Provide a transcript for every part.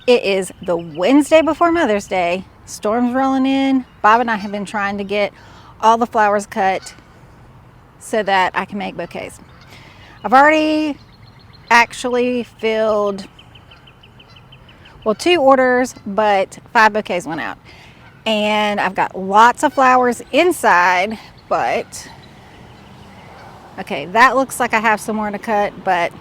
It is the Wednesday before Mother's Day. Storm's rolling in. Bob and I have been trying to get all the flowers cut so that I can make bouquets. I've already actually filled, well, 2 orders, but 5 bouquets went out. And I've got lots of flowers inside, but okay, that looks like I have some more to cut, but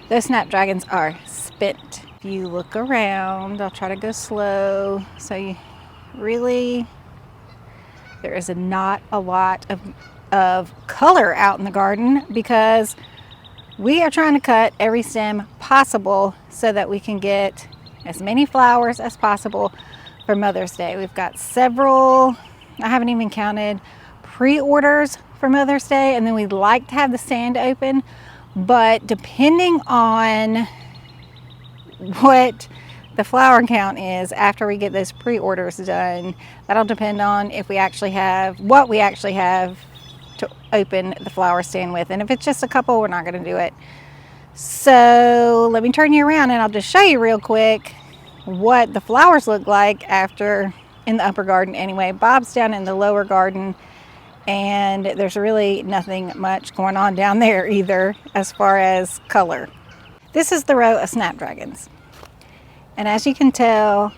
those snapdragons are spent. If you look around, I'll try to go slow. So you really, there is not a lot of color out in the garden because we are trying to cut every stem possible so that we can get as many flowers as possible for Mother's Day. We've got several, I haven't even counted, pre-orders for Mother's Day, and then we'd like to have the stand open, but depending on what the flower count is after we get those pre-orders done, that'll depend on if we actually have, what we actually have to open the flower stand with. And if it's just a couple, we're not going to do it. So let me turn you around and I'll just show you real quick what the flowers look like after in the upper garden. Anyway, Bob's down in the lower garden and there's really nothing much going on down there either as far as color. This is the row of snapdragons. And as you can tell,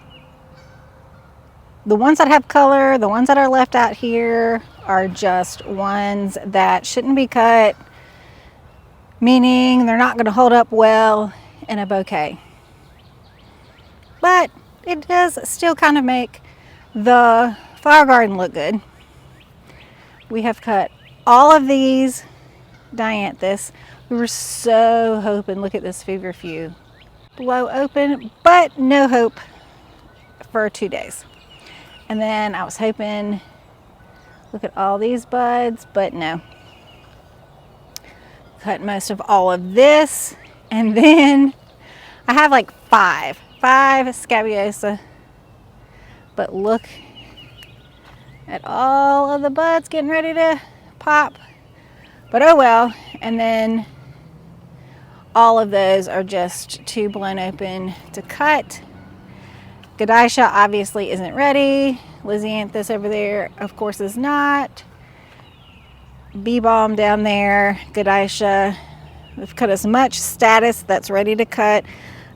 the ones that have color, the ones that are left out here are just ones that shouldn't be cut, meaning they're not going to hold up well in a bouquet. But it does still kind of make the flower garden look good. We have cut all of these dianthus. We were so hoping, look at this feverfew, blow open, but no hope for 2 days. And then I was hoping, look at all these buds, but no. Cut most of all of this, and then I have like five scabiosa, but look at all of the buds getting ready to pop, but oh well. And then all of those are just too blown open to cut. Godicia obviously isn't ready. Lisianthus over there of course is not. Bee balm down there, Godicia, we've cut as much status that's ready to cut.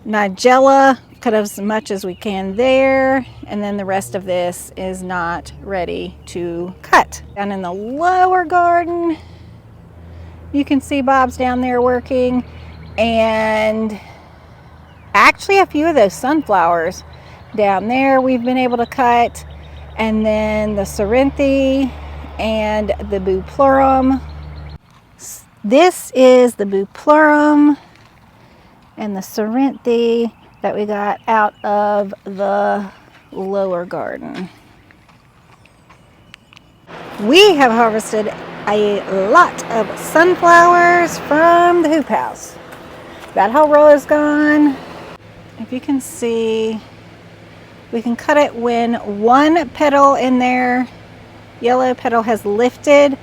Nigella, cut as much as we can there, and then the rest of this is not ready to cut. Down in the lower garden, you can see Bob's down there working, and actually a few of those sunflowers down there we've been able to cut, and then the Cerinthe and the Buplurum. This is the Buplurum and the Cerinthe that we got out of the lower garden. We have harvested a lot of sunflowers from the hoop house. That whole row is gone. If you can see, we can cut it when one petal in there, yellow petal, has lifted,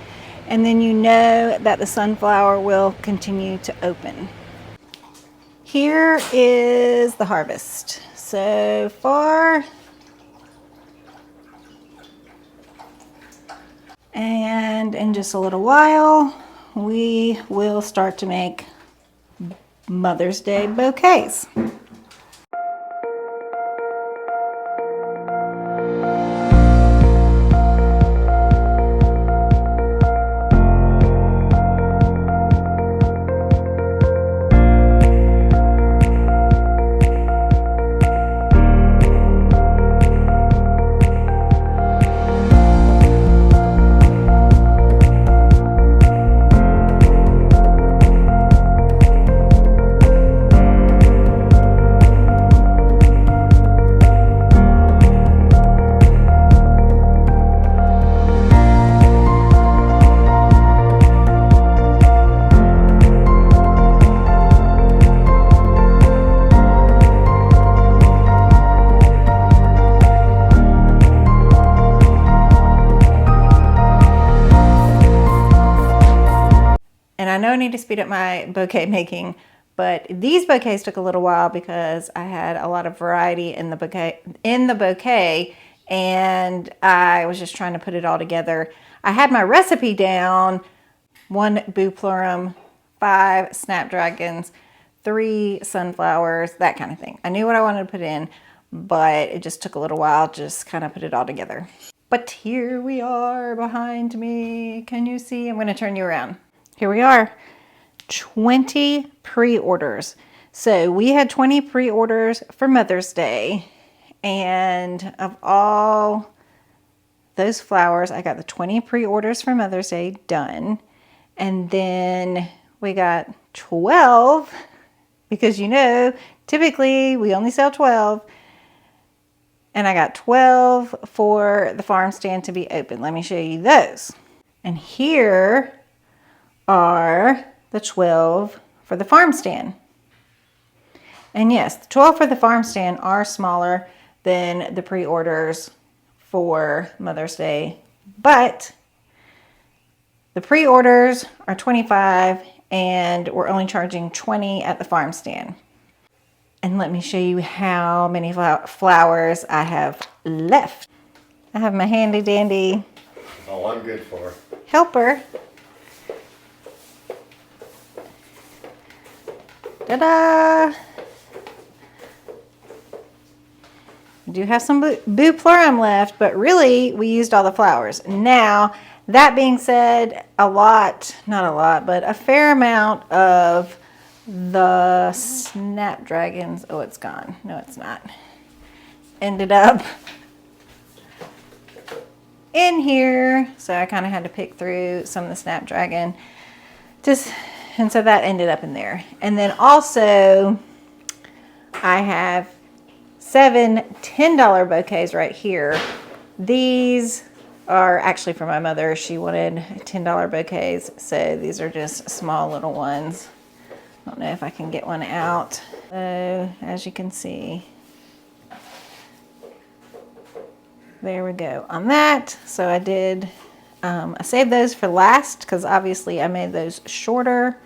and then you know that the sunflower will continue to open. Here is the harvest so far. And in just a little while, we will start to make Mother's Day bouquets. I know I need to speed up my bouquet making, But these bouquets took a little while because I had a lot of variety in the bouquet, and I was just trying to put it all together. I had my recipe down: 1 buplurum, 5 snapdragons, 3 sunflowers, that kind of thing. I knew what I wanted to put in, but it just took a little while to just kind of put it all together. But here we are behind me. Can you see? I'm going to turn you around. Here we are. 20 pre-orders. So we had 20 pre-orders for Mother's Day, and of all those flowers, I got the 20 pre-orders for Mother's Day done. And then we got 12, because you know, typically we only sell 12. And I got 12 for the farm stand to be open. Let me show you those. And here are the 12 for the farm stand. And yes, the 12 for the farm stand are smaller than the pre-orders for Mother's Day, but the pre-orders are 25 and we're only charging 20 at the farm stand. And let me show you how many flowers I have left. I have my handy dandy all I'm good for helper. Ta-da! I do have some buplurum left, but really we used all the flowers. Now, that being said, not a lot, but a fair amount of the snapdragons, oh, it's gone. No, it's not. Ended up in here. So I kind of had to pick through some of the snapdragon. And so that ended up in there. And then also I have 7 $10 bouquets right here. These are actually for my mother. She wanted $10 bouquets. So these are just small little ones. I don't know if I can get one out. So as you can see, there we go on that. So I did, I saved those for last because obviously I made those shorter.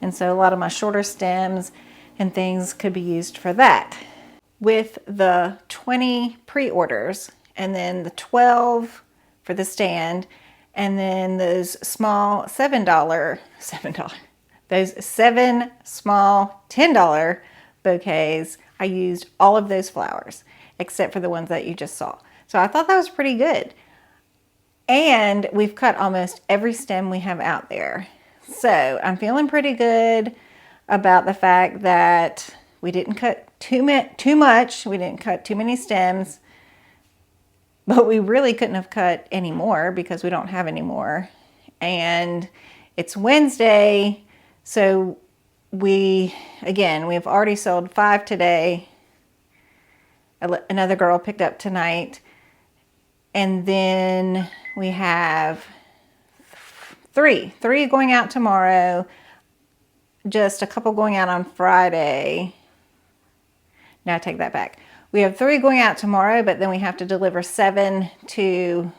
And so a lot of my shorter stems and things could be used for that. With the 20 pre-orders and then the 12 for the stand, and then those small those 7 small $10 bouquets, I used all of those flowers except for the ones that you just saw. So I thought that was pretty good. And we've cut almost every stem we have out there. So I'm feeling pretty good about the fact that we didn't cut too much. We didn't cut too many stems, but we really couldn't have cut any more because we don't have any more. And it's Wednesday. So we've already sold 5 today. Another girl picked up tonight. And then we have 3 going out tomorrow. Just a couple going out on Friday. Now I take that back. We have 3 going out tomorrow, but then we have to deliver 7 to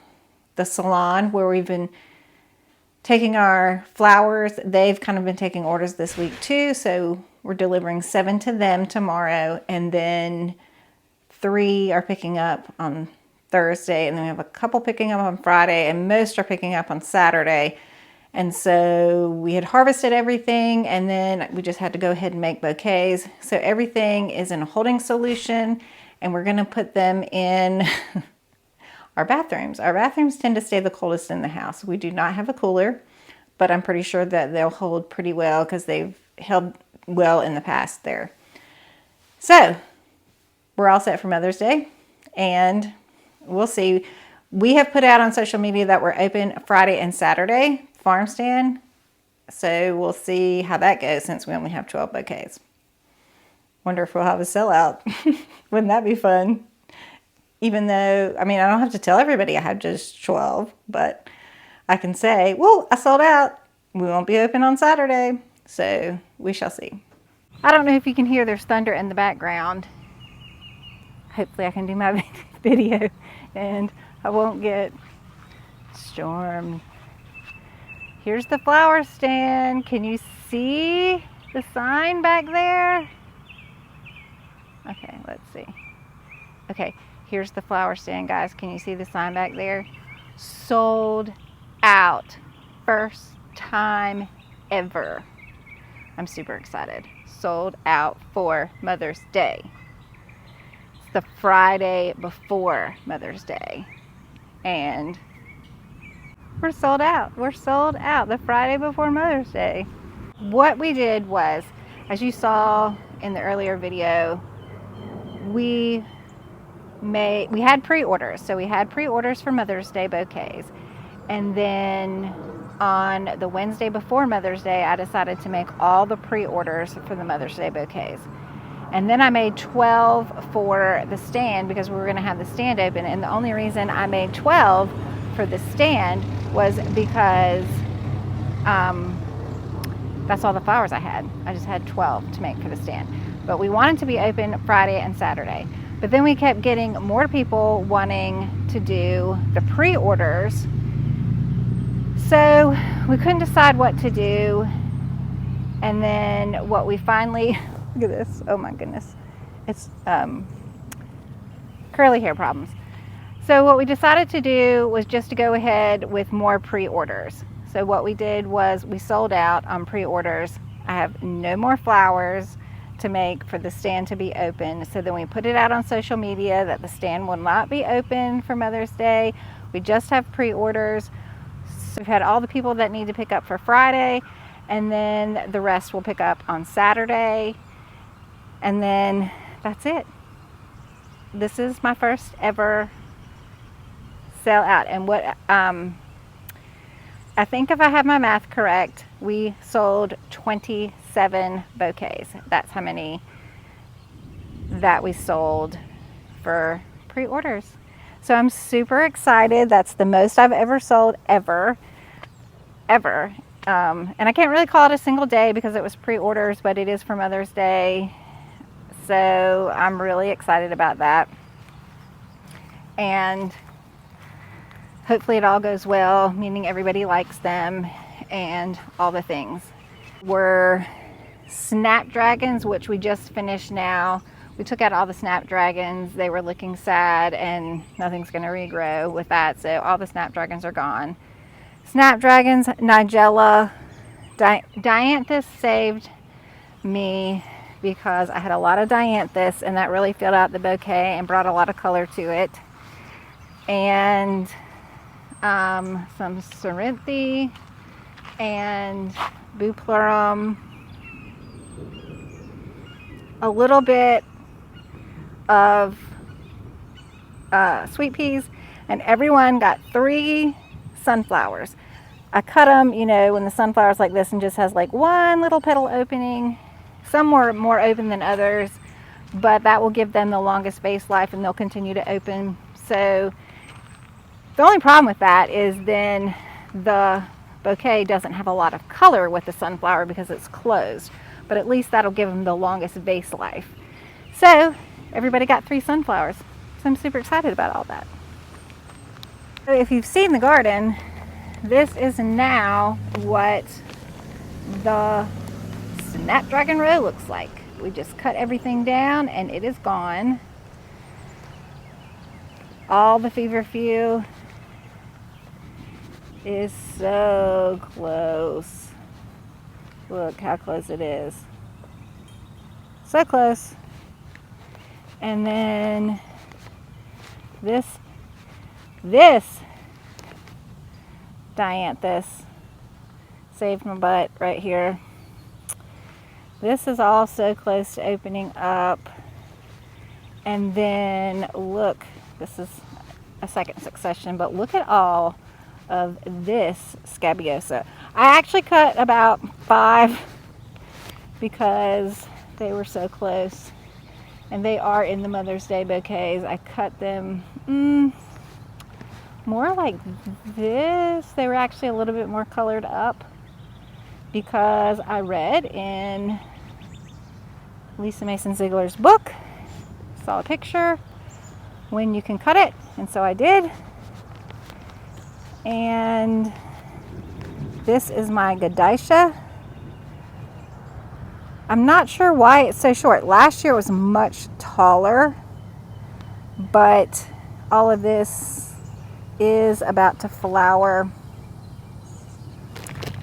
the salon where we've been taking our flowers. They've kind of been taking orders this week too, so we're delivering 7 to them tomorrow, and then 3 are picking up on Thursday, and then we have a couple picking up on Friday, and most are picking up on Saturday. And so we had harvested everything, and then we just had to go ahead and make bouquets. So everything is in a holding solution, and we're gonna put them in our bathrooms. Our bathrooms tend to stay the coldest in the house. We do not have a cooler, but I'm pretty sure that they'll hold pretty well because they've held well in the past there. So we're all set for Mother's Day, and we'll see. We have put out on social media that we're open Friday and Saturday, farm stand. So we'll see how that goes since we only have 12 bouquets. Wonder if we'll have a sellout. Wouldn't that be fun? Even though, I mean, I don't have to tell everybody I have just 12, but I can say, well, I sold out. We won't be open on Saturday. So we shall see. I don't know if you can hear there's thunder in the background. Hopefully I can do my video and I won't get stormed. Here's the flower stand. Can you see? the sign back there? Okay, let's see. Okay, here's the flower stand, guys. Can you see the sign back there? Sold out. First time ever. I'm super excited. Sold out for Mother's Day. It's the Friday before Mother's Day. And we're sold out. We're sold out the Friday before Mother's Day. What we did was, as you saw in the earlier video, we had pre-orders. So we had pre-orders for Mother's Day bouquets. And then on the Wednesday before Mother's Day, I decided to make all the pre-orders for the Mother's Day bouquets. And then I made 12 for the stand because we were going to have the stand open. And the only reason I made 12 for the stand was because that's all the flowers I had. I just had 12 to make for the stand. But we wanted to be open Friday and Saturday. But then we kept getting more people wanting to do the pre-orders. So we couldn't decide what to do. And then what we finally, look at this, oh my goodness. It's curly hair problems. So what we decided to do was just to go ahead with more pre-orders. So what we did was we sold out on pre-orders. I have no more flowers to make for the stand to be open. So then we put it out on social media that the stand will not be open for Mother's Day. We just have pre-orders. So we've had all the people that need to pick up for Friday, and then the rest will pick up on Saturday. And then that's it. This is my first ever sell out. And what I think if I have my math correct, we sold 27 bouquets. That's how many that we sold for pre-orders. So I'm super excited. That's the most I've ever sold ever. And I can't really call it a single day because it was pre-orders, but it is for Mother's Day. So I'm really excited about that. And hopefully it all goes well, meaning everybody likes them and all the things. We're snapdragons, which we just finished now. We took out all the snapdragons. They were looking sad and nothing's going to regrow with that. So all the snapdragons are gone. Snapdragons, Nigella, Dianthus saved me because I had a lot of Dianthus and that really filled out the bouquet and brought a lot of color to it. And some Cerinthe and Buplurum, a little bit of sweet peas, and everyone got 3 sunflowers. I cut them, you know, when the sunflower's like this and just has like one little petal opening. Some were more open than others, but that will give them the longest base life and they'll continue to open. So the only problem with that is then the bouquet doesn't have a lot of color with the sunflower because it's closed, but at least that'll give them the longest base life. So everybody got 3 sunflowers. So I'm super excited about all that. So if you've seen the garden, this is now what the snapdragon row looks like. We just cut everything down and it is gone. All the feverfew is so close. Look how close it is. So close. And then this Dianthus saved my butt right here. This is all so close to opening up. And then look, this is a second succession, but look at all of this scabiosa. I actually cut about 5 because they were so close. And they are in the Mother's Day bouquets. I cut them more like this. They were actually a little bit more colored up because I read in Lisa Mason Ziegler's book, saw a picture when you can cut it, and so I did. And this is my Godicia. I'm not sure why it's so short. Last year it was much taller, but all of this is about to flower.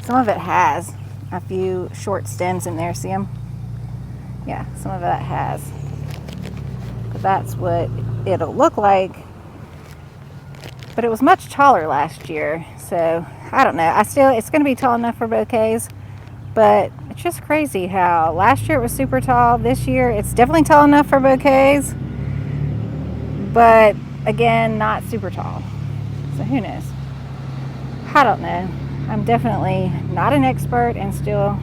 Some of it has a few short stems in there. See them? Yeah, some of that has. But that's what it'll look like. But it was much taller last year, so I don't know. It's going to be tall enough for bouquets, but it's just crazy how last year it was super tall. This year it's definitely tall enough for bouquets, but again, not super tall. So who knows? I don't know. I'm definitely not an expert and still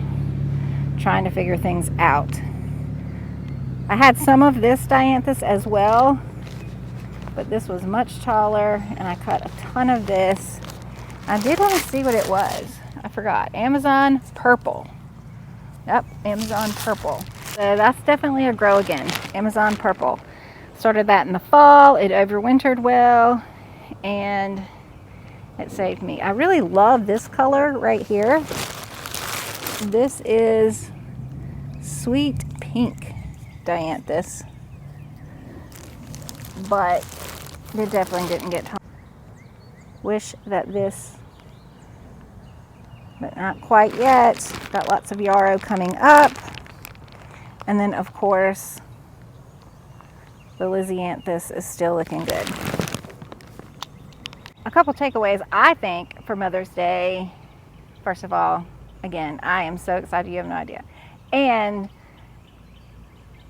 trying to figure things out. I had some of this dianthus as well, but this was much taller, and I cut a ton of this. I did want to see what it was. I forgot. Amazon purple. Yep, Amazon purple. So that's definitely a grow again. Amazon purple. Started that in the fall. It overwintered well, and it saved me. I really love this color right here. This is sweet pink dianthus, but it definitely didn't get home. Wish that this, but not quite yet. Got lots of yarrow coming up. And then of course, the lisianthus is still looking good. A couple takeaways, I think, for Mother's Day. First of all, again, I am so excited, you have no idea. And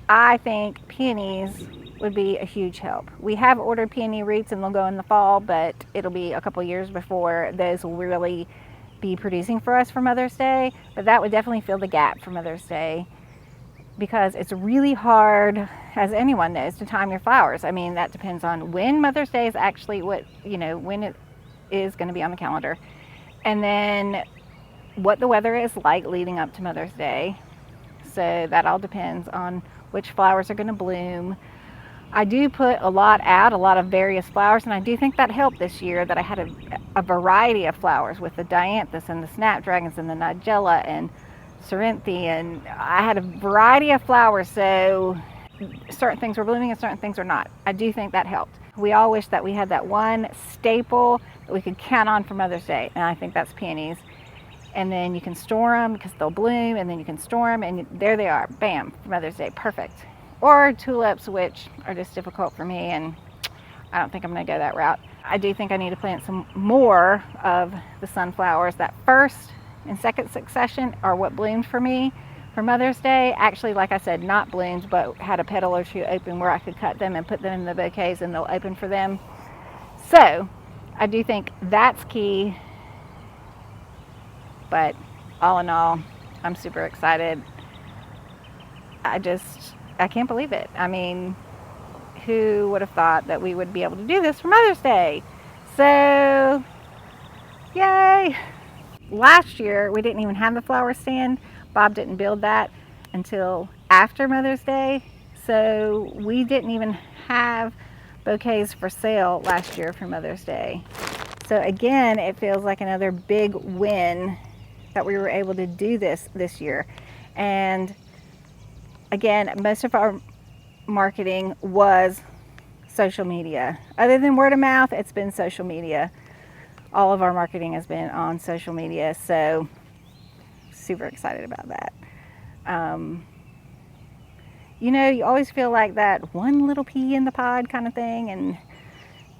I think peonies would be a huge help. We have ordered peony roots and they'll go in the fall, but it'll be a couple years before those will really be producing for us for Mother's Day. But that would definitely fill the gap for Mother's Day, because it's really hard, as anyone knows, to time your flowers. I mean, that depends on when Mother's Day is actually when it is going to be on the calendar. And then what the weather is like leading up to Mother's Day. So that all depends on which flowers are going to bloom. I do put a lot of various flowers, and I do think that helped this year that I had a variety of flowers with the dianthus and the snapdragons and the nigella and cerinthe, and I had a variety of flowers, so certain things were blooming and certain things were not. I do think that helped. We all wish that we had that one staple that we could count on for Mother's Day, and I think that's peonies. And then you can store them because they'll bloom, and then you can store them, and there they are, bam, for Mother's Day, perfect. Or tulips, which are just difficult for me, and I don't think I'm going to go that route. I do think I need to plant some more of the sunflowers. That first and second succession are what bloomed for me for Mother's Day. Actually, like I said, not bloomed, but had a petal or two open where I could cut them and put them in the bouquets and they'll open for them. So I do think that's key. But all in all, I'm super excited. I can't believe it. I mean, who would have thought that we would be able to do this for Mother's Day? So, yay! Last year, we didn't even have the flower stand. Bob didn't build that until after Mother's Day. So we didn't even have bouquets for sale last year for Mother's Day. So again, it feels like another big win that we were able to do this year. And again, most of our marketing was social media. Other than word of mouth, it's been social media. All of our marketing has been on social media, so super excited about that. You always feel like that one little pea in the pod kind of thing,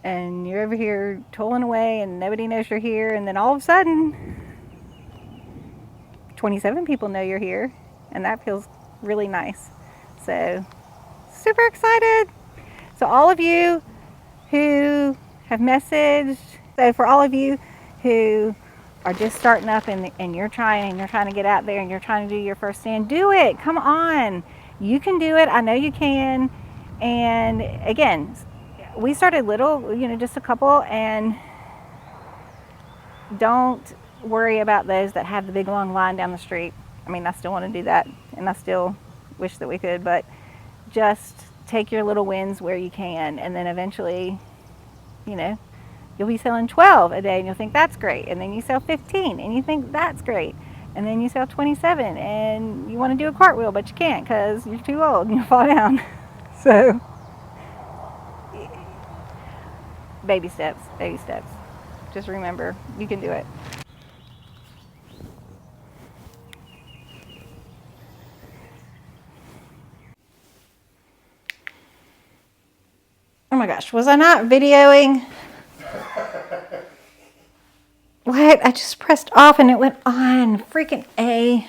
and you're over here tolling away and nobody knows you're here, and then all of a sudden 27 people know you're here, and that feels really nice. So super excited. So all of you who have messaged, so for all of you who are just starting up and you're trying to get out there and you're trying to do your first stand, do it. Come on, you can do it. I know you can. And again, we started little, just a couple, and don't worry about those that have the big long line down the street. I mean, I still want to do that, and I still wish that we could, but just take your little wins where you can, and then eventually, you'll be selling 12 a day and you'll think that's great, and then you sell 15 and you think that's great, And then you sell 27 and you want to do a cartwheel, but you can't because you're too old and you fall down. So, baby steps, baby steps. Just remember, you can do it. Oh my gosh, was I not videoing? What? I just pressed off and it went on. Freaking A.